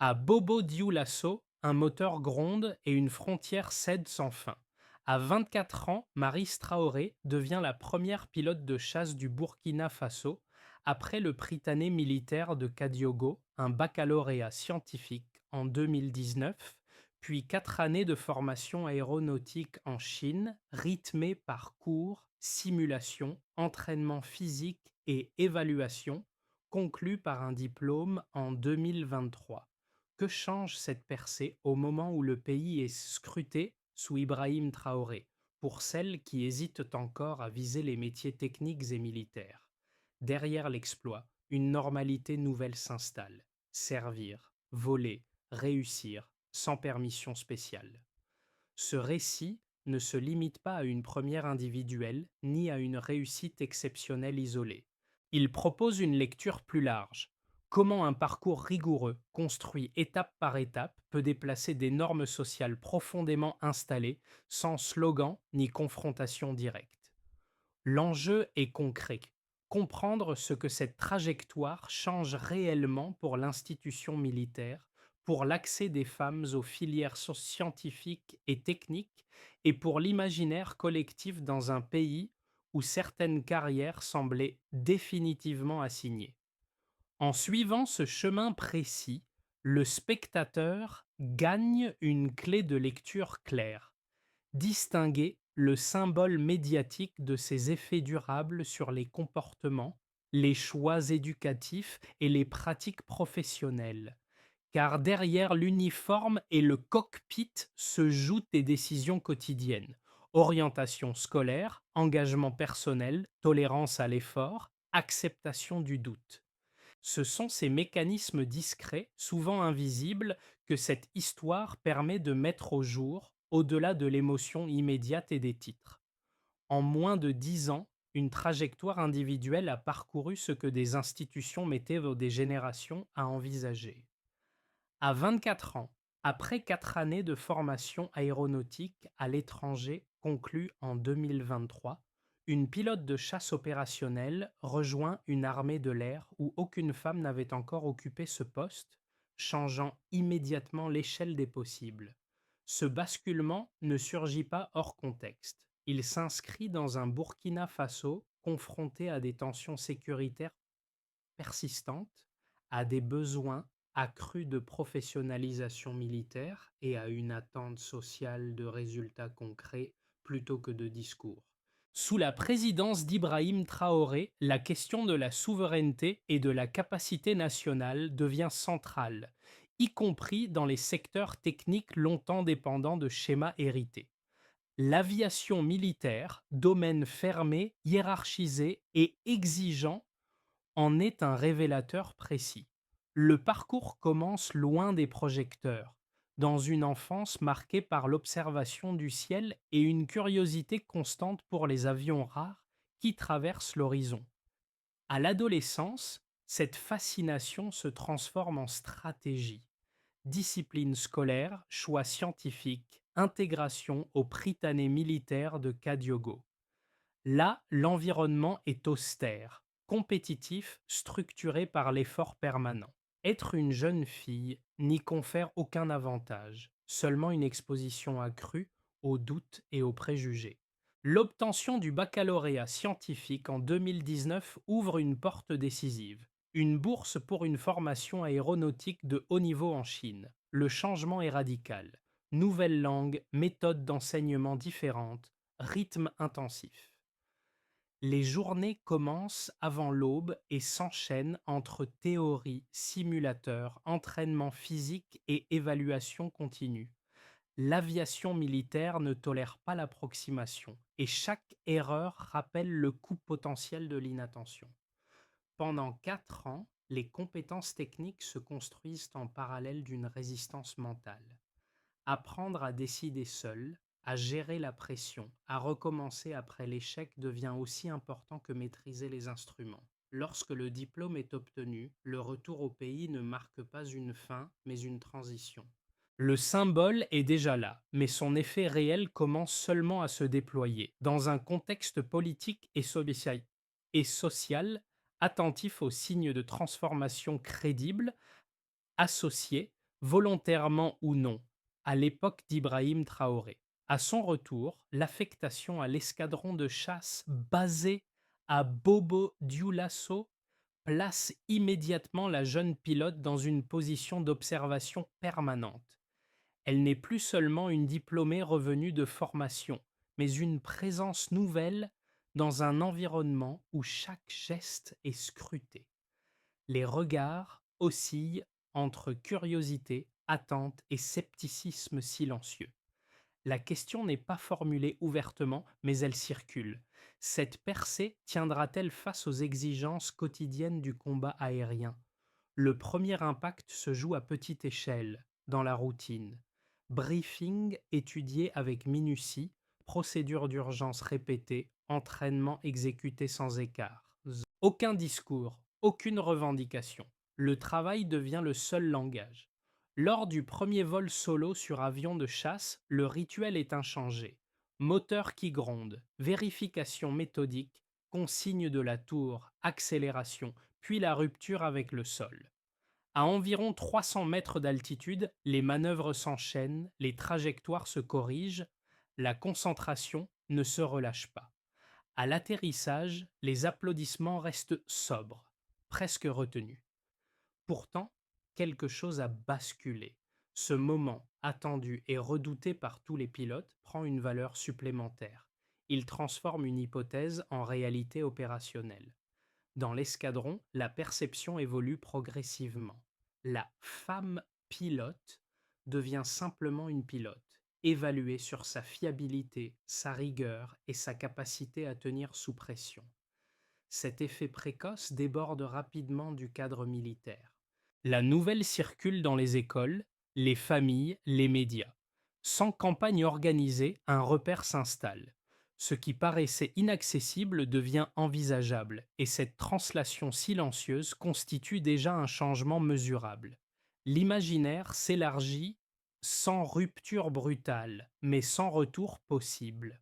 À Bobo-Dioulasso, un moteur gronde et une frontière cède sans fin. À 24 ans, Marie Traoré devient la première pilote de chasse du Burkina Faso après le Prytanée militaire de Kadiogo, un baccalauréat scientifique en 2019, puis 4 années de formation aéronautique en Chine, rythmée par cours, simulations, entraînement physique et évaluation, conclue par un diplôme en 2023. Que change cette percée au moment où le pays est scruté sous Ibrahim Traoré, pour celles qui hésitent encore à viser les métiers techniques et militaires? Derrière l'exploit, une normalité nouvelle s'installe. Servir, voler, réussir, sans permission spéciale. Ce récit ne se limite pas à une première individuelle ni à une réussite exceptionnelle isolée. Il propose une lecture plus large. Comment un parcours rigoureux, construit étape par étape, peut déplacer des normes sociales profondément installées sans slogan ni confrontation directe. L'enjeu est concret. Comprendre ce que cette trajectoire change réellement pour l'institution militaire, pour l'accès des femmes aux filières scientifiques et techniques et pour l'imaginaire collectif dans un pays où certaines carrières semblaient définitivement assignées. En suivant ce chemin précis, le spectateur gagne une clé de lecture claire. Distinguer le symbole médiatique de ses effets durables sur les comportements, les choix éducatifs et les pratiques professionnelles. Car derrière l'uniforme et le cockpit se jouent des décisions quotidiennes. Orientation scolaire, engagement personnel, tolérance à l'effort, acceptation du doute. Ce sont ces mécanismes discrets, souvent invisibles, que cette histoire permet de mettre au jour, au-delà de l'émotion immédiate et des titres. En moins de 10 ans, une trajectoire individuelle a parcouru ce que des institutions mettaient des générations à envisager. À 24 ans, après 4 années de formation aéronautique à l'étranger conclue en 2023, une pilote de chasse opérationnelle rejoint une armée de l'air où aucune femme n'avait encore occupé ce poste, changeant immédiatement l'échelle des possibles. Ce basculement ne surgit pas hors contexte. Il s'inscrit dans un Burkina Faso confronté à des tensions sécuritaires persistante, à des besoins accrus de professionnalisation militaire et à une attente sociale de résultats concrets plutôt que de discours. Sous la présidence d'Ibrahim Traoré, la question de la souveraineté et de la capacité nationale devient centrale, y compris dans les secteurs techniques longtemps dépendants de schémas hérités. L'aviation militaire, domaine fermé, hiérarchisé et exigeant, en est un révélateur précis. Le parcours commence loin des projecteurs, dans une enfance marquée par l'observation du ciel et une curiosité constante pour les avions rares qui traversent l'horizon. À l'adolescence, cette fascination se transforme en stratégie. Discipline scolaire, choix scientifique, intégration au Prytanée militaire de Kadiogo. Là, l'environnement est austère, compétitif, structuré par l'effort permanent. Être une jeune fille n'y confère aucun avantage, seulement une exposition accrue aux doutes et aux préjugés. L'obtention du baccalauréat scientifique en 2019 ouvre une porte décisive. Une bourse pour une formation aéronautique de haut niveau en Chine. Le changement est radical. Nouvelle langue, méthode d'enseignement différentes, rythme intensif. Les journées commencent avant l'aube et s'enchaînent entre théorie, simulateur, entraînement physique et évaluation continue. L'aviation militaire ne tolère pas l'approximation et chaque erreur rappelle le coût potentiel de l'inattention. Pendant 4 ans, les compétences techniques se construisent en parallèle d'une résistance mentale. Apprendre à décider seul, à gérer la pression, à recommencer après l'échec devient aussi important que maîtriser les instruments. Lorsque le diplôme est obtenu, le retour au pays ne marque pas une fin, mais une transition. Le symbole est déjà là, mais son effet réel commence seulement à se déployer, dans un contexte politique et social attentif aux signes de transformation crédibles, associés volontairement ou non, à l'époque d'Ibrahim Traoré. À son retour, l'affectation à l'escadron de chasse basé à Bobo Dioulasso place immédiatement la jeune pilote dans une position d'observation permanente. Elle n'est plus seulement une diplômée revenue de formation, mais une présence nouvelle dans un environnement où chaque geste est scruté. Les regards oscillent entre curiosité, attente et scepticisme silencieux. La question n'est pas formulée ouvertement, mais elle circule. Cette percée tiendra-t-elle face aux exigences quotidiennes du combat aérien? Le premier impact se joue à petite échelle, dans la routine. Briefing étudié avec minutie, procédures d'urgence répétées, entraînement exécuté sans écart. Aucun discours, aucune revendication. Le travail devient le seul langage. Lors du premier vol solo sur avion de chasse, le rituel est inchangé. Moteur qui gronde, vérification méthodique, consigne de la tour, accélération, puis la rupture avec le sol. À environ 300 mètres d'altitude, les manœuvres s'enchaînent, les trajectoires se corrigent, la concentration ne se relâche pas. À l'atterrissage, les applaudissements restent sobres, presque retenus. Pourtant, quelque chose a basculé. Ce moment, attendu et redouté par tous les pilotes, prend une valeur supplémentaire. Il transforme une hypothèse en réalité opérationnelle. Dans l'escadron, la perception évolue progressivement. La femme pilote devient simplement une pilote, évaluée sur sa fiabilité, sa rigueur et sa capacité à tenir sous pression. Cet effet précoce déborde rapidement du cadre militaire. La nouvelle circule dans les écoles, les familles, les médias. Sans campagne organisée, un repère s'installe. Ce qui paraissait inaccessible devient envisageable, et cette translation silencieuse constitue déjà un changement mesurable. L'imaginaire s'élargit sans rupture brutale, mais sans retour possible.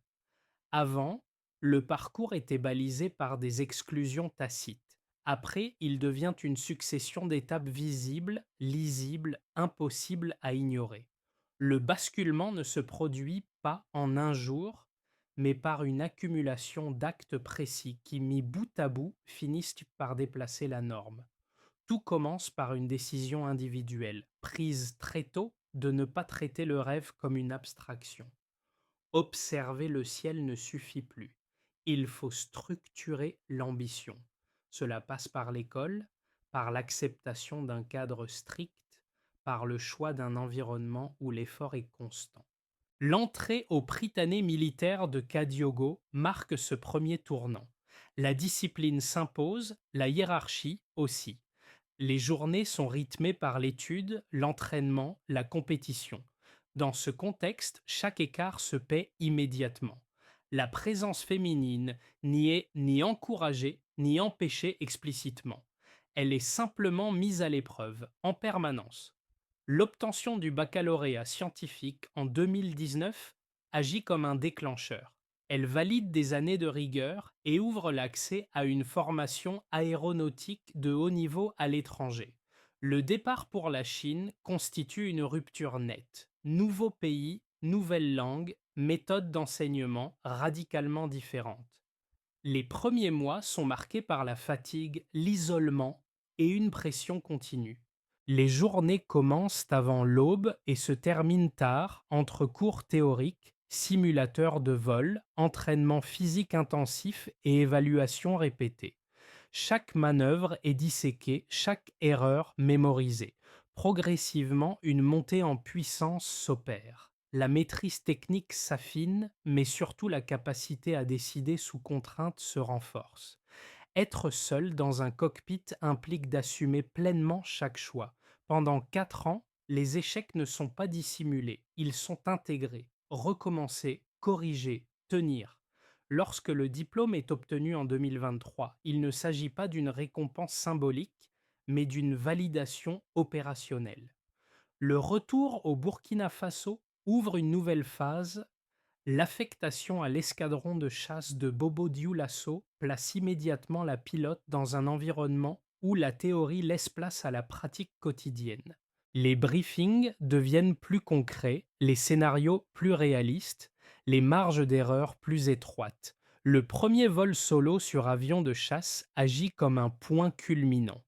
Avant, le parcours était balisé par des exclusions tacites. Après, il devient une succession d'étapes visibles, lisibles, impossibles à ignorer. Le basculement ne se produit pas en un jour, mais par une accumulation d'actes précis qui, mis bout à bout, finissent par déplacer la norme. Tout commence par une décision individuelle, prise très tôt, de ne pas traiter le rêve comme une abstraction. Observer le ciel ne suffit plus. Il faut structurer l'ambition. Cela passe par l'école, par l'acceptation d'un cadre strict, par le choix d'un environnement où l'effort est constant. L'entrée au Prytanée militaire de Kadiogo marque ce premier tournant. La discipline s'impose, la hiérarchie aussi. Les journées sont rythmées par l'étude, l'entraînement, la compétition. Dans ce contexte, chaque écart se paie immédiatement. La présence féminine n'y est ni encouragée ni empêchée explicitement. Elle est simplement mise à l'épreuve, en permanence. L'obtention du baccalauréat scientifique en 2019 agit comme un déclencheur. Elle valide des années de rigueur et ouvre l'accès à une formation aéronautique de haut niveau à l'étranger. Le départ pour la Chine constitue une rupture nette. Nouveau pays, nouvelle langue, méthode d'enseignement radicalement différente. Les premiers mois sont marqués par la fatigue, l'isolement et une pression continue. Les journées commencent avant l'aube et se terminent tard entre cours théoriques, simulateurs de vol, entraînement physique intensif et évaluation répétée. Chaque manœuvre est disséquée, chaque erreur mémorisée. Progressivement, une montée en puissance s'opère. La maîtrise technique s'affine, mais surtout la capacité à décider sous contrainte se renforce. Être seul dans un cockpit implique d'assumer pleinement chaque choix. Pendant 4 ans, les échecs ne sont pas dissimulés, ils sont intégrés, recommencés, corrigés, tenir. Lorsque le diplôme est obtenu en 2023, il ne s'agit pas d'une récompense symbolique, mais d'une validation opérationnelle. Le retour au Burkina Faso ouvre une nouvelle phase. L'affectation à l'escadron de chasse de Bobo Dioulasso place immédiatement la pilote dans un environnement où la théorie laisse place à la pratique quotidienne. Les briefings deviennent plus concrets, les scénarios plus réalistes, les marges d'erreur plus étroites. Le premier vol solo sur avion de chasse agit comme un point culminant.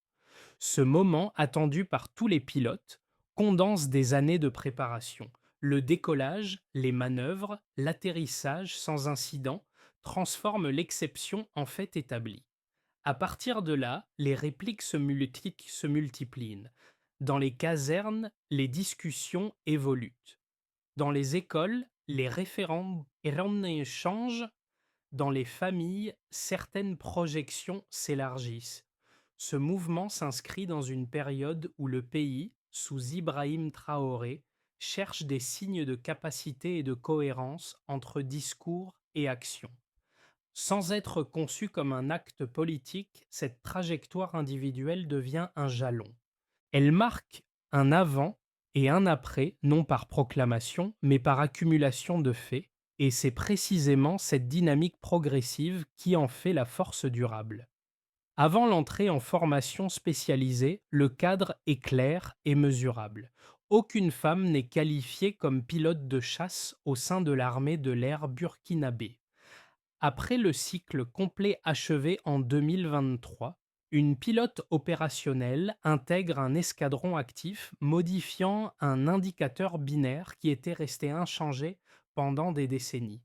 Ce moment, attendu par tous les pilotes, condense des années de préparation. Le décollage, les manœuvres, l'atterrissage sans incident transforment l'exception en fait établi. À partir de là, les répliques se multiplient. Dans les casernes, les discussions évoluent. Dans les écoles, les référendums changent. Dans les familles, certaines projections s'élargissent. Ce mouvement s'inscrit dans une période où le pays, sous Ibrahim Traoré, cherche des signes de capacité et de cohérence entre discours et action. Sans être conçue comme un acte politique, cette trajectoire individuelle devient un jalon. Elle marque un avant et un après, non par proclamation, mais par accumulation de faits, et c'est précisément cette dynamique progressive qui en fait la force durable. Avant l'entrée en formation spécialisée, le cadre est clair et mesurable. Aucune femme n'est qualifiée comme pilote de chasse au sein de l'armée de l'air burkinabé. Après le cycle complet achevé en 2023, une pilote opérationnelle intègre un escadron actif modifiant un indicateur binaire qui était resté inchangé pendant des décennies.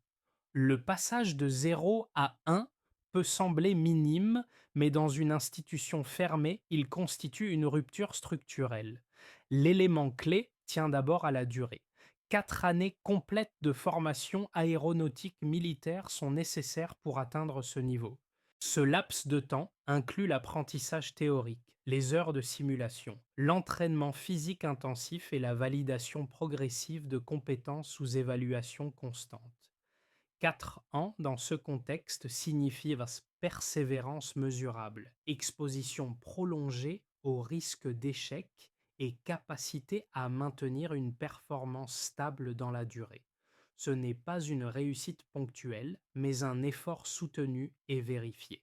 Le passage de 0 à 1 peut sembler minime, mais dans une institution fermée, il constitue une rupture structurelle. L'élément clé tient d'abord à la durée. 4 années complètes de formation aéronautique militaire sont nécessaires pour atteindre ce niveau. Ce laps de temps inclut l'apprentissage théorique, les heures de simulation, l'entraînement physique intensif et la validation progressive de compétences sous évaluation constante. 4 ans dans ce contexte signifient persévérance mesurable, exposition prolongée au risque d'échec et capacité à maintenir une performance stable dans la durée. Ce n'est pas une réussite ponctuelle, mais un effort soutenu et vérifié.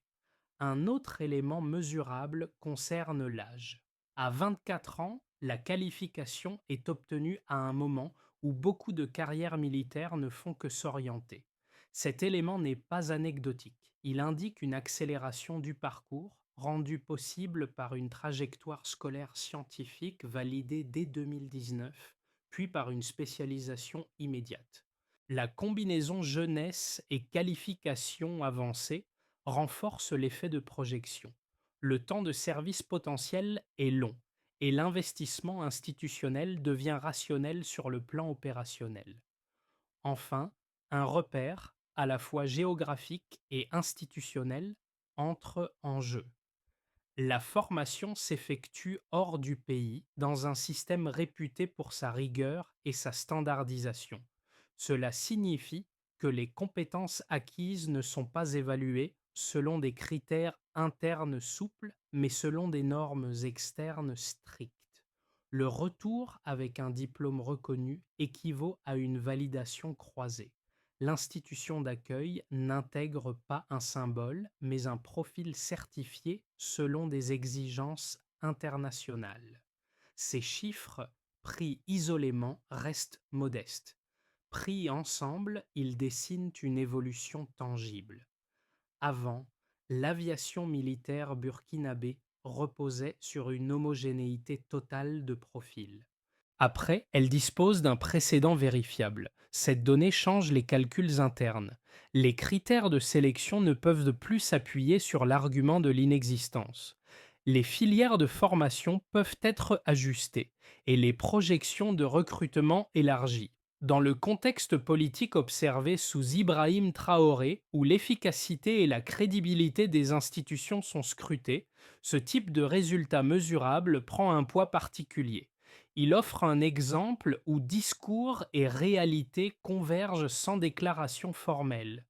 Un autre élément mesurable concerne l'âge. À 24 ans, la qualification est obtenue à un moment où beaucoup de carrières militaires ne font que s'orienter. Cet élément n'est pas anecdotique. Il indique une accélération du parcours rendue possible par une trajectoire scolaire scientifique validée dès 2019, puis par une spécialisation immédiate. La combinaison jeunesse et qualification avancée renforce l'effet de projection. Le temps de service potentiel est long et l'investissement institutionnel devient rationnel sur le plan opérationnel. Enfin, un repère, à la fois géographique et institutionnel, entre en jeu. La formation s'effectue hors du pays dans un système réputé pour sa rigueur et sa standardisation. Cela signifie que les compétences acquises ne sont pas évaluées selon des critères internes souples, mais selon des normes externes strictes. Le retour avec un diplôme reconnu équivaut à une validation croisée. L'institution d'accueil n'intègre pas un symbole, mais un profil certifié selon des exigences internationales. Ces chiffres, pris isolément, restent modestes. Pris ensemble, ils dessinent une évolution tangible. Avant, l'aviation militaire burkinabé reposait sur une homogénéité totale de profil. Après, elle dispose d'un précédent vérifiable. Cette donnée change les calculs internes. Les critères de sélection ne peuvent plus s'appuyer sur l'argument de l'inexistence. Les filières de formation peuvent être ajustées et les projections de recrutement élargies. Dans le contexte politique observé sous Ibrahim Traoré, où l'efficacité et la crédibilité des institutions sont scrutées, ce type de résultat mesurable prend un poids particulier. Il offre un exemple où discours et réalité convergent sans déclaration formelle.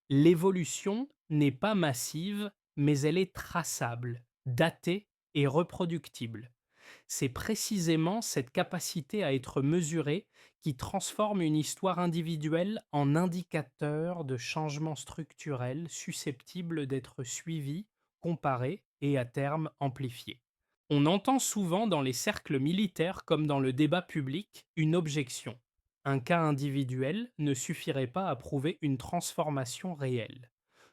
L'évolution n'est pas massive, mais elle est traçable, datée et reproductible. C'est précisément cette capacité à être mesurée qui transforme une histoire individuelle en indicateur de changement structurel susceptible d'être suivi, comparé et à terme amplifié. On entend souvent dans les cercles militaires comme dans le débat public une objection. Un cas individuel ne suffirait pas à prouver une transformation réelle.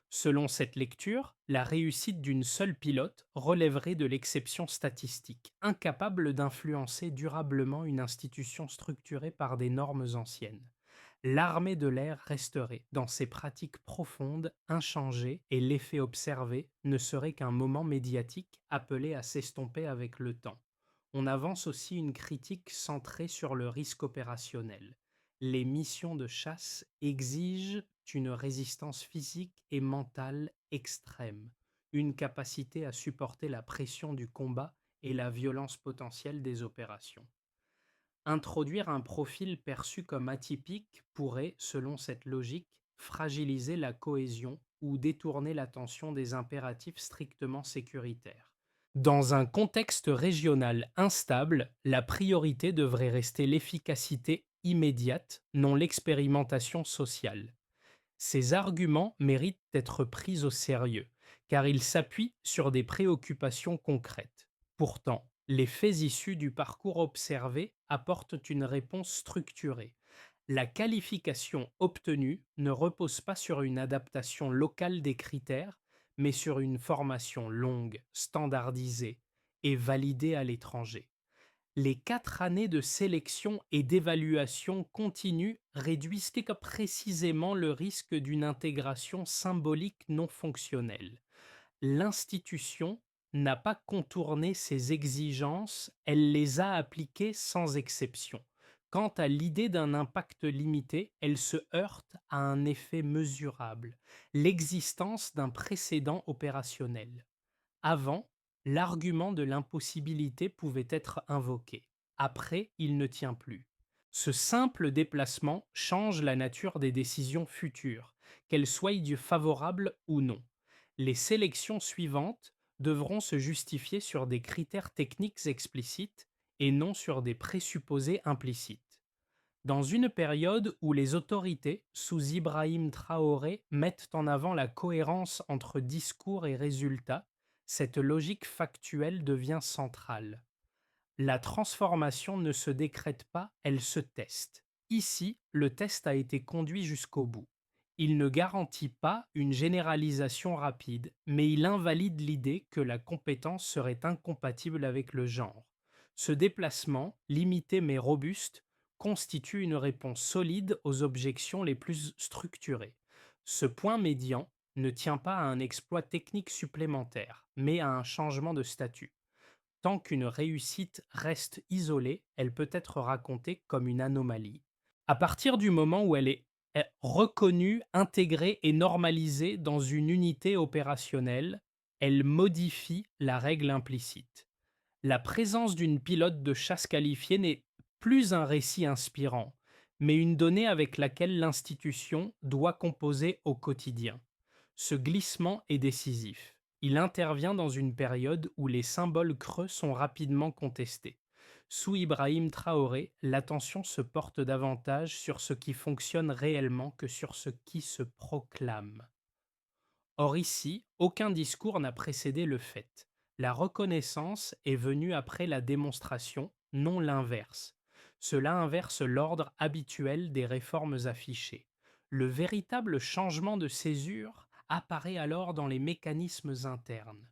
Selon cette lecture, la réussite d'une seule pilote relèverait de l'exception statistique, incapable d'influencer durablement une institution structurée par des normes anciennes. L'armée de l'air resterait dans ses pratiques profondes, inchangées, et l'effet observé ne serait qu'un moment médiatique appelé à s'estomper avec le temps. On avance aussi une critique centrée sur le risque opérationnel. Les missions de chasse exigent une résistance physique et mentale extrême, une capacité à supporter la pression du combat et la violence potentielle des opérations. Introduire un profil perçu comme atypique pourrait, selon cette logique, fragiliser la cohésion ou détourner l'attention des impératifs strictement sécuritaires. Dans un contexte régional instable, la priorité devrait rester l'efficacité immédiate, non l'expérimentation sociale. Ces arguments méritent d'être pris au sérieux, car ils s'appuient sur des préoccupations concrètes. Pourtant, les faits issus du parcours observé apportent une réponse structurée. La qualification obtenue ne repose pas sur une adaptation locale des critères, mais sur une formation longue, standardisée et validée à l'étranger. Les 4 années de sélection et d'évaluation continue réduisent précisément le risque d'une intégration symbolique non fonctionnelle. L'institution n'a pas contourné ces exigences, elle les a appliquées sans exception. Quant à l'idée d'un impact limité, elle se heurte à un effet mesurable, l'existence d'un précédent opérationnel. Avant, l'argument de l'impossibilité pouvait être invoqué. Après, il ne tient plus. Ce simple déplacement change la nature des décisions futures, qu'elles soient favorables ou non. Les sélections suivantes devront se justifier sur des critères techniques explicites et non sur des présupposés implicites. Dans une période où les autorités, sous Ibrahim Traoré, mettent en avant la cohérence entre discours et résultats, cette logique factuelle devient centrale. La transformation ne se décrète pas, elle se teste. Ici, le test a été conduit jusqu'au bout. Il ne garantit pas une généralisation rapide, mais il invalide l'idée que la compétence serait incompatible avec le genre. Ce déplacement, limité mais robuste, constitue une réponse solide aux objections les plus structurées. Ce point médian ne tient pas à un exploit technique supplémentaire, mais à un changement de statut. Tant qu'une réussite reste isolée, elle peut être racontée comme une anomalie. À partir du moment où elle est reconnue, intégrée et normalisée dans une unité opérationnelle, elle modifie la règle implicite. La présence d'une pilote de chasse qualifiée n'est plus un récit inspirant, mais une donnée avec laquelle l'institution doit composer au quotidien. Ce glissement est décisif. Il intervient dans une période où les symboles creux sont rapidement contestés. Sous Ibrahim Traoré, l'attention se porte davantage sur ce qui fonctionne réellement que sur ce qui se proclame. Or ici, aucun discours n'a précédé le fait. La reconnaissance est venue après la démonstration, non l'inverse. Cela inverse l'ordre habituel des réformes affichées. Le véritable changement de césure apparaît alors dans les mécanismes internes.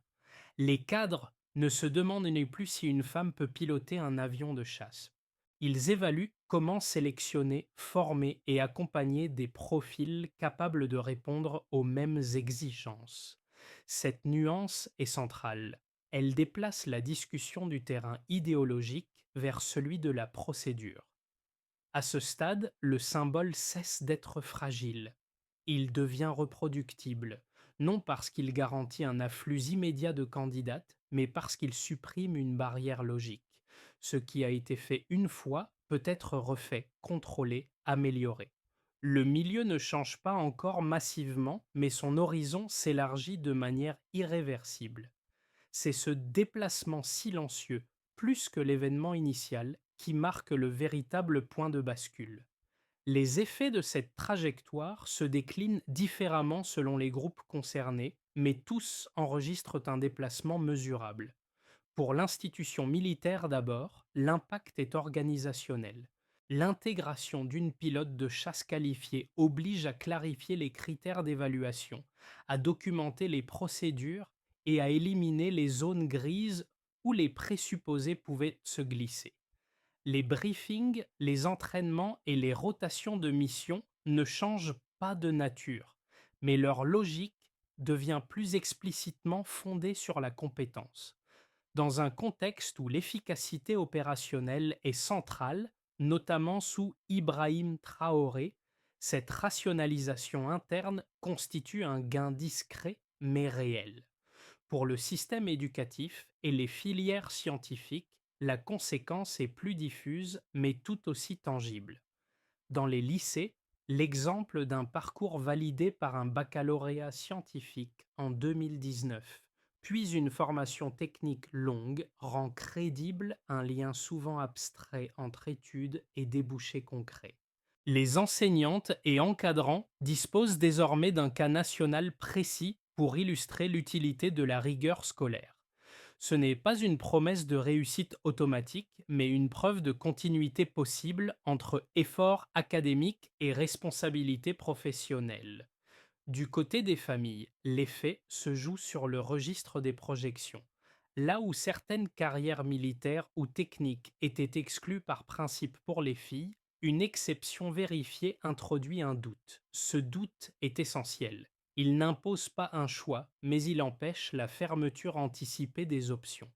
Les cadres ne se demandent plus si une femme peut piloter un avion de chasse. Ils évaluent comment sélectionner, former et accompagner des profils capables de répondre aux mêmes exigences. Cette nuance est centrale. Elle déplace la discussion du terrain idéologique vers celui de la procédure. À ce stade, le symbole cesse d'être fragile. Il devient reproductible, non parce qu'il garantit un afflux immédiat de candidates, mais parce qu'il supprime une barrière logique. Ce qui a été fait une fois peut être refait, contrôlé, amélioré. Le milieu ne change pas encore massivement, mais son horizon s'élargit de manière irréversible. C'est ce déplacement silencieux, plus que l'événement initial, qui marque le véritable point de bascule. Les effets de cette trajectoire se déclinent différemment selon les groupes concernés, mais tous enregistrent un déplacement mesurable. Pour l'institution militaire d'abord, l'impact est organisationnel. L'intégration d'une pilote de chasse qualifiée oblige à clarifier les critères d'évaluation, à documenter les procédures et à éliminer les zones grises où les présupposés pouvaient se glisser. Les briefings, les entraînements et les rotations de missions ne changent pas de nature, mais leur logique devient plus explicitement fondée sur la compétence. Dans un contexte où l'efficacité opérationnelle est centrale, notamment sous Ibrahim Traoré, cette rationalisation interne constitue un gain discret mais réel. Pour le système éducatif et les filières scientifiques, la conséquence est plus diffuse mais tout aussi tangible. Dans les lycées, l'exemple d'un parcours validé par un baccalauréat scientifique en 2019, puis une formation technique longue, rend crédible un lien souvent abstrait entre études et débouchés concrets. Les enseignantes et encadrants disposent désormais d'un cas national précis pour illustrer l'utilité de la rigueur scolaire. Ce n'est pas une promesse de réussite automatique, mais une preuve de continuité possible entre effort académique et responsabilité professionnelle. Du côté des familles, l'effet se joue sur le registre des projections. Là où certaines carrières militaires ou techniques étaient exclues par principe pour les filles, une exception vérifiée introduit un doute. Ce doute est essentiel. Il n'impose pas un choix, mais il empêche la fermeture anticipée des options.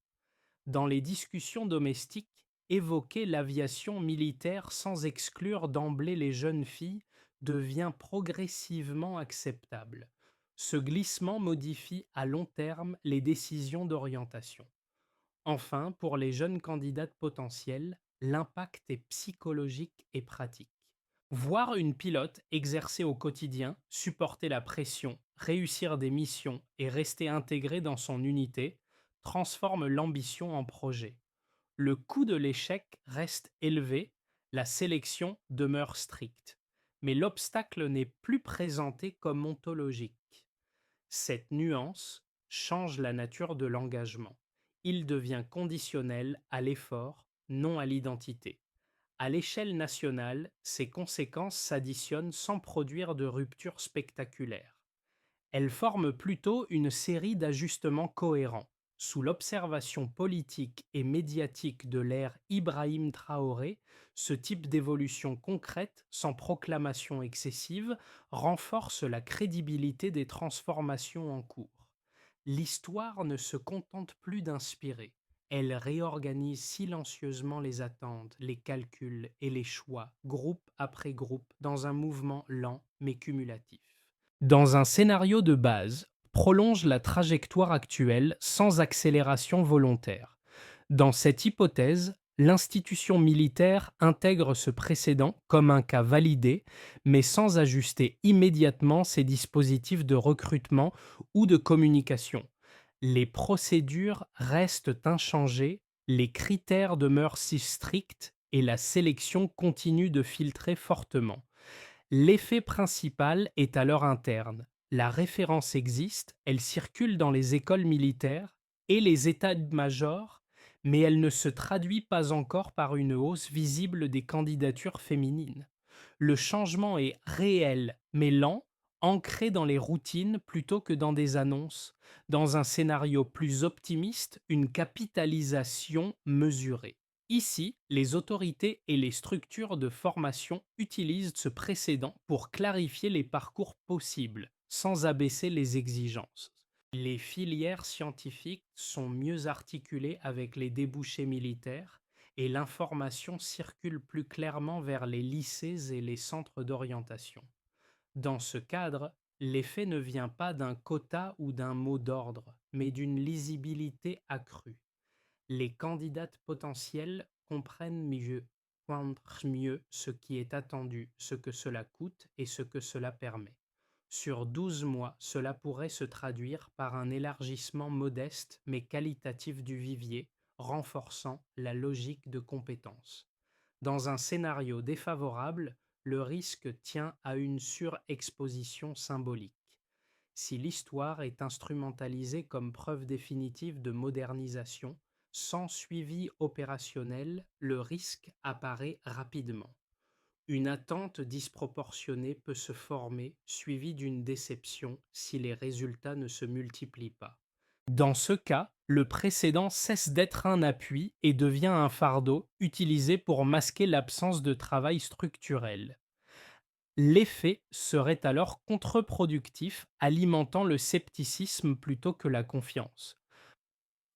Dans les discussions domestiques, évoquer l'aviation militaire sans exclure d'emblée les jeunes filles devient progressivement acceptable. Ce glissement modifie à long terme les décisions d'orientation. Enfin, pour les jeunes candidates potentielles, l'impact est psychologique et pratique. Voir une pilote exercer au quotidien, supporter la pression, réussir des missions et rester intégrée dans son unité transforme l'ambition en projet. Le coût de l'échec reste élevé, la sélection demeure stricte, mais l'obstacle n'est plus présenté comme ontologique. Cette nuance change la nature de l'engagement. Il devient conditionnel à l'effort, non à l'identité. À l'échelle nationale, ces conséquences s'additionnent sans produire de rupture spectaculaire. Elles forment plutôt une série d'ajustements cohérents. Sous l'observation politique et médiatique de l'ère Ibrahim Traoré, ce type d'évolution concrète, sans proclamation excessive, renforce la crédibilité des transformations en cours. L'histoire ne se contente plus d'inspirer. Elle réorganise silencieusement les attentes, les calculs et les choix, groupe après groupe, dans un mouvement lent mais cumulatif. Dans un scénario de base, prolonge la trajectoire actuelle sans accélération volontaire. Dans cette hypothèse, l'institution militaire intègre ce précédent comme un cas validé, mais sans ajuster immédiatement ses dispositifs de recrutement ou de communication. Les procédures restent inchangées, les critères demeurent si stricts et la sélection continue de filtrer fortement. L'effet principal est alors interne. La référence existe, elle circule dans les écoles militaires et les états-majors, mais elle ne se traduit pas encore par une hausse visible des candidatures féminines. Le changement est réel, mais lent, ancré dans les routines plutôt que dans des annonces. Dans un scénario plus optimiste, une capitalisation mesurée. Ici, les autorités et les structures de formation utilisent ce précédent pour clarifier les parcours possibles, sans abaisser les exigences. Les filières scientifiques sont mieux articulées avec les débouchés militaires et l'information circule plus clairement vers les lycées et les centres d'orientation. Dans ce cadre, l'effet ne vient pas d'un quota ou d'un mot d'ordre, mais d'une lisibilité accrue. Les candidates potentielles comprennent mieux ce qui est attendu, ce que cela coûte et ce que cela permet. Sur 12 mois, cela pourrait se traduire par un élargissement modeste mais qualitatif du vivier, renforçant la logique de compétence. Dans un scénario défavorable, le risque tient à une surexposition symbolique. Si l'histoire est instrumentalisée comme preuve définitive de modernisation, Sans suivi opérationnel, le risque apparaît rapidement. Une attente disproportionnée peut se former, suivie d'une déception si les résultats ne se multiplient pas. Dans ce cas, le précédent cesse d'être un appui et devient un fardeau utilisé pour masquer l'absence de travail structurel. L'effet serait alors contre-productif, alimentant le scepticisme plutôt que la confiance.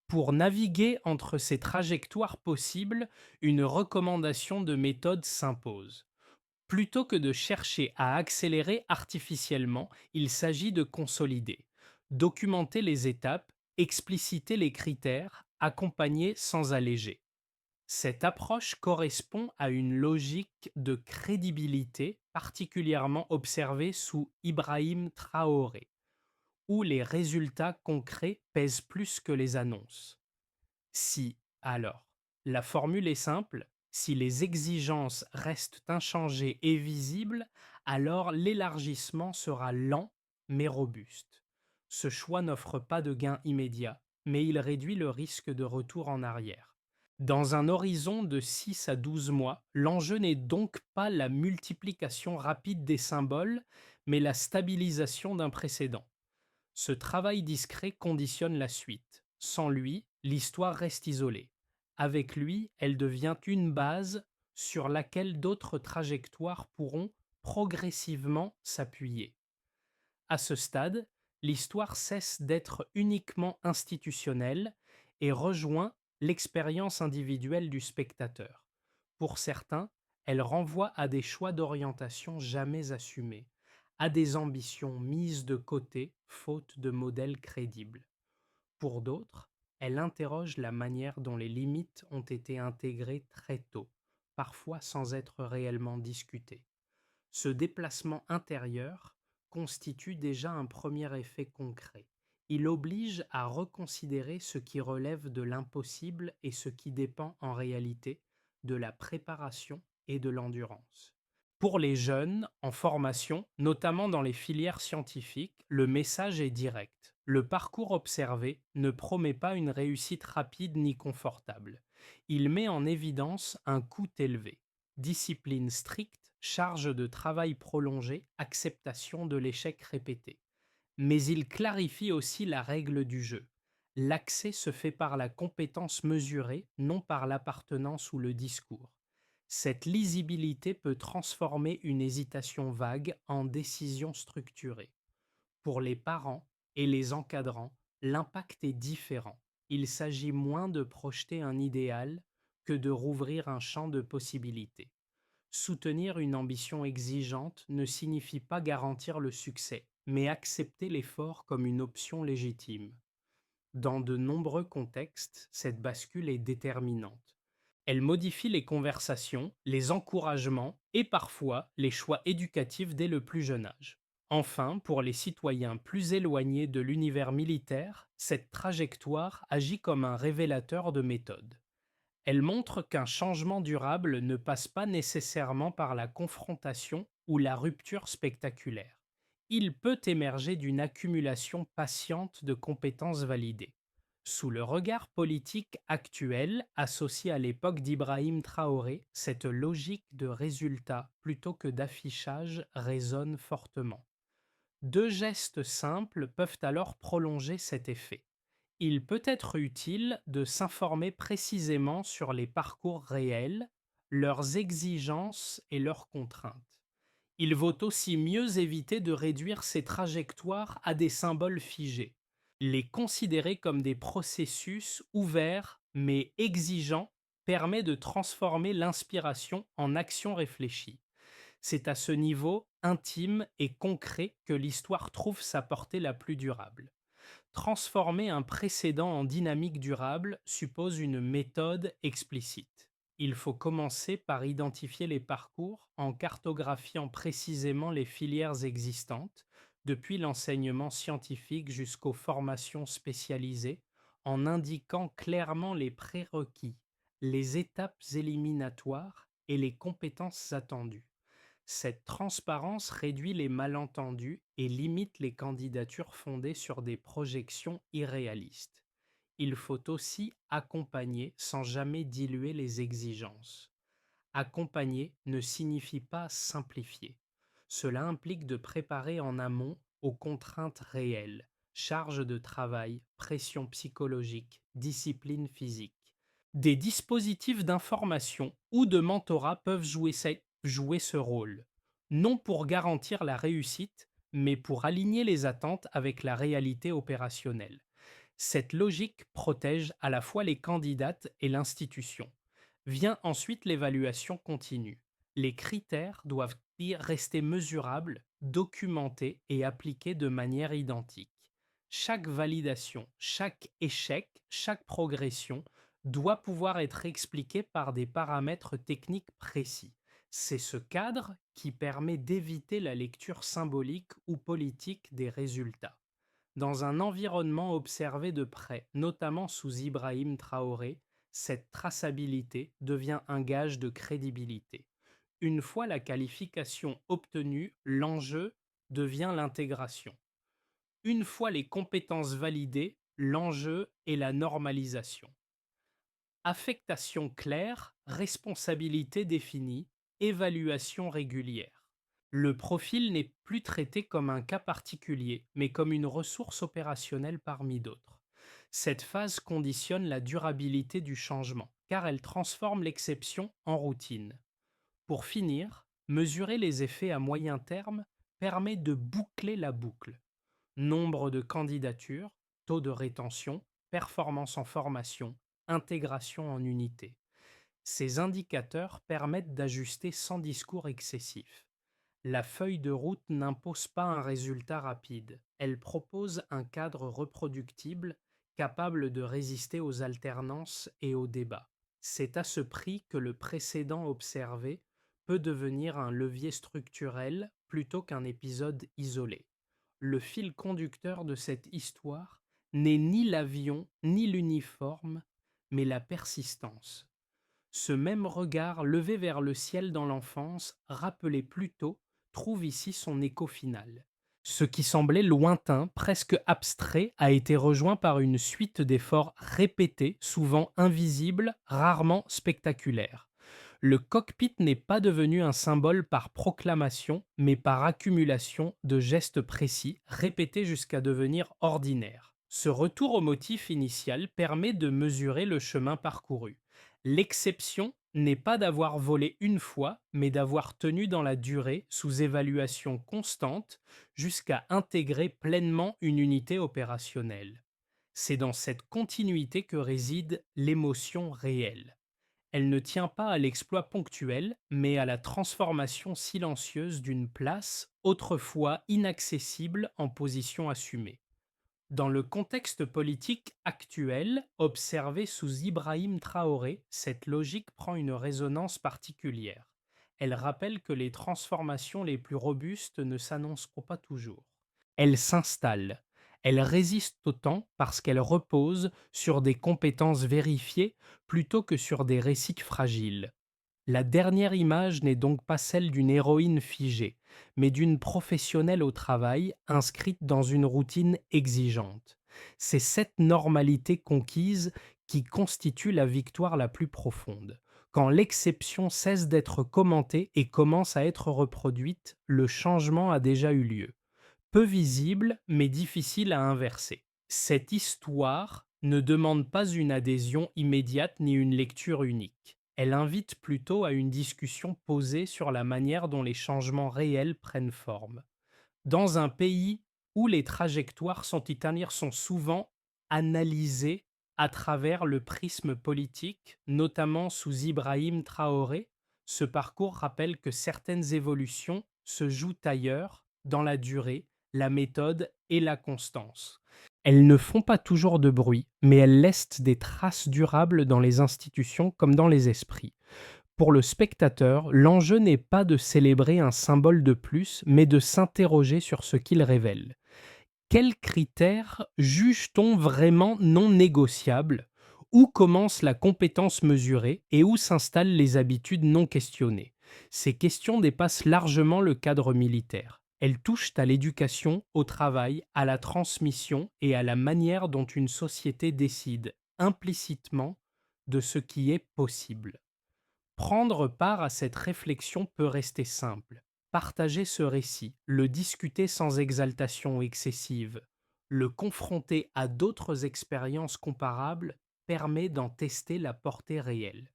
Pour naviguer entre ces trajectoires possibles, une recommandation de méthode s'impose. Plutôt que de chercher à accélérer artificiellement, il s'agit de consolider, documenter les étapes, expliciter les critères, accompagner sans alléger. Cette approche correspond à une logique de crédibilité particulièrement observée sous Ibrahim Traoré, où les résultats concrets pèsent plus que les annonces. Si, alors, la formule est simple, si les exigences restent inchangées et visibles, alors l'élargissement sera lent mais robuste. Ce choix n'offre pas de gain immédiat, mais il réduit le risque de retour en arrière. Dans un horizon de 6 à 12 mois, l'enjeu n'est donc pas la multiplication rapide des symboles, mais la stabilisation d'un précédent. Ce travail discret conditionne la suite. Sans lui, l'histoire reste isolée. Avec lui, elle devient une base sur laquelle d'autres trajectoires pourront progressivement s'appuyer. À ce stade, l'histoire cesse d'être uniquement institutionnelle et rejoint l'expérience individuelle du spectateur. Pour certains, elle renvoie à des choix d'orientation jamais assumés, à des ambitions mises de côté faute de modèles crédibles. Pour d'autres, elle interroge la manière dont les limites ont été intégrées très tôt, parfois sans être réellement discutées. Ce déplacement intérieur constitue déjà un premier effet concret. Il oblige à reconsidérer ce qui relève de l'impossible et ce qui dépend en réalité de la préparation et de l'endurance. Pour les jeunes en formation, notamment dans les filières scientifiques, le message est direct. Le parcours observé ne promet pas une réussite rapide ni confortable. Il met en évidence un coût élevé. Discipline stricte, charge de travail prolongée, acceptation de l'échec répété. Mais il clarifie aussi la règle du jeu. L'accès se fait par la compétence mesurée, non par l'appartenance ou le discours. Cette lisibilité peut transformer une hésitation vague en décision structurée. Pour les parents et les encadrants, l'impact est différent. Il s'agit moins de projeter un idéal que de rouvrir un champ de possibilités. Soutenir une ambition exigeante ne signifie pas garantir le succès, mais accepter l'effort comme une option légitime. Dans de nombreux contextes, cette bascule est déterminante. Elle modifie les conversations, les encouragements et parfois les choix éducatifs dès le plus jeune âge. Enfin, pour les citoyens plus éloignés de l'univers militaire, cette trajectoire agit comme un révélateur de méthode. Elle montre qu'un changement durable ne passe pas nécessairement par la confrontation ou la rupture spectaculaire. Il peut émerger d'une accumulation patiente de compétences validées. Sous le regard politique actuel, associé à l'époque d'Ibrahim Traoré, cette logique de résultat plutôt que d'affichage résonne fortement. Deux gestes simples peuvent alors prolonger cet effet. Il peut être utile de s'informer précisément sur les parcours réels, leurs exigences et leurs contraintes. Il vaut aussi mieux éviter de réduire ces trajectoires à des symboles figés. Les considérer comme des processus ouverts mais exigeants permet de transformer l'inspiration en action réfléchie. C'est à ce niveau intime et concret que l'histoire trouve sa portée la plus durable. Transformer un précédent en dynamique durable suppose une méthode explicite. Il faut commencer par identifier les parcours en cartographiant précisément les filières existantes, depuis l'enseignement scientifique jusqu'aux formations spécialisées, en indiquant clairement les prérequis, les étapes éliminatoires et les compétences attendues. Cette transparence réduit les malentendus et limite les candidatures fondées sur des projections irréalistes. il faut aussi accompagner sans jamais diluer les exigences. Accompagner ne signifie pas simplifier. Cela implique de préparer en amont aux contraintes réelles, charge de travail, pression psychologique, discipline physique. Des dispositifs d'information ou de mentorat peuvent jouer ce rôle, non pour garantir la réussite, mais pour aligner les attentes avec la réalité opérationnelle. Cette logique protège à la fois les candidates et l'institution. Vient ensuite l'évaluation continue. Les critères doivent rester mesurables, documentés et appliqués de manière identique. Chaque validation, chaque échec, chaque progression doit pouvoir être expliqué par des paramètres techniques précis. C'est ce cadre qui permet d'éviter la lecture symbolique ou politique des résultats. Dans un environnement observé de près, notamment sous Ibrahim Traoré, cette traçabilité devient un gage de crédibilité. Une fois la qualification obtenue, l'enjeu devient l'intégration. Une fois les compétences validées, l'enjeu est la normalisation. Affectation claire, responsabilité définie, évaluation régulière. Le profil n'est plus traité comme un cas particulier, mais comme une ressource opérationnelle parmi d'autres. Cette phase conditionne la durabilité du changement, car elle transforme l'exception en routine. Pour finir, mesurer les effets à moyen terme permet de boucler la boucle. Nombre de candidatures, taux de rétention, performance en formation, intégration en unité. Ces indicateurs permettent d'ajuster sans discours excessif. La feuille de route n'impose pas un résultat rapide. Elle propose un cadre reproductible, capable de résister aux alternances et aux débats. C'est à ce prix que le précédent observé peut devenir un levier structurel plutôt qu'un épisode isolé. Le fil conducteur de cette histoire n'est ni l'avion ni l'uniforme, mais la persistance. Ce même regard levé vers le ciel dans l'enfance, rappelé plus tôt, trouve ici son écho final. Ce qui semblait lointain, presque abstrait, a été rejoint par une suite d'efforts répétés, souvent invisibles, rarement spectaculaires. Le cockpit n'est pas devenu un symbole par proclamation, mais par accumulation de gestes précis, répétés jusqu'à devenir ordinaires. Ce retour au motif initial permet de mesurer le chemin parcouru. L'exception n'est pas d'avoir volé une fois, mais d'avoir tenu dans la durée, sous évaluation constante, jusqu'à intégrer pleinement une unité opérationnelle. C'est dans cette continuité que réside l'émotion réelle. Elle ne tient pas à l'exploit ponctuel, mais à la transformation silencieuse d'une place autrefois inaccessible en position assumée. Dans le contexte politique actuel, observé sous Ibrahim Traoré, cette logique prend une résonance particulière. Elle rappelle que les transformations les plus robustes ne s'annonceront pas toujours. Elles s'installent. Elles résistent au temps parce qu'elles reposent sur des compétences vérifiées plutôt que sur des récits fragiles. La dernière image n'est donc pas celle d'une héroïne figée, mais d'une professionnelle au travail inscrite dans une routine exigeante. C'est cette normalité conquise qui constitue la victoire la plus profonde. Quand l'exception cesse d'être commentée et commence à être reproduite, le changement a déjà eu lieu. Peu visible, mais difficile à inverser. Cette histoire ne demande pas une adhésion immédiate ni une lecture unique. Elle invite plutôt à une discussion posée sur la manière dont les changements réels prennent forme. Dans un pays où les trajectoires sont souvent analysées à travers le prisme politique, notamment sous Ibrahim Traoré, ce parcours rappelle que certaines évolutions se jouent ailleurs, dans la durée, la méthode et la constance. Elles ne font pas toujours de bruit, mais elles laissent des traces durables dans les institutions comme dans les esprits. Pour le spectateur, l'enjeu n'est pas de célébrer un symbole de plus, mais de s'interroger sur ce qu'il révèle. Quels critères juge-t-on vraiment non négociables? Où commence la compétence mesurée et où s'installent les habitudes non questionnées? Ces questions dépassent largement le cadre militaire. Elles touchent à l'éducation, au travail, à la transmission et à la manière dont une société décide, implicitement, de ce qui est possible. Prendre part à cette réflexion peut rester simple. Partager ce récit, le discuter sans exaltation excessive, le confronter à d'autres expériences comparables permet d'en tester la portée réelle.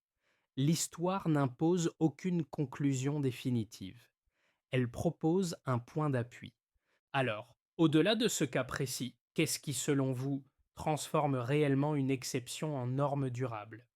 L'histoire n'impose aucune conclusion définitive. Elle propose un point d'appui. Alors, au-delà de ce cas précis, qu'est-ce qui, selon vous, transforme réellement une exception en norme durable?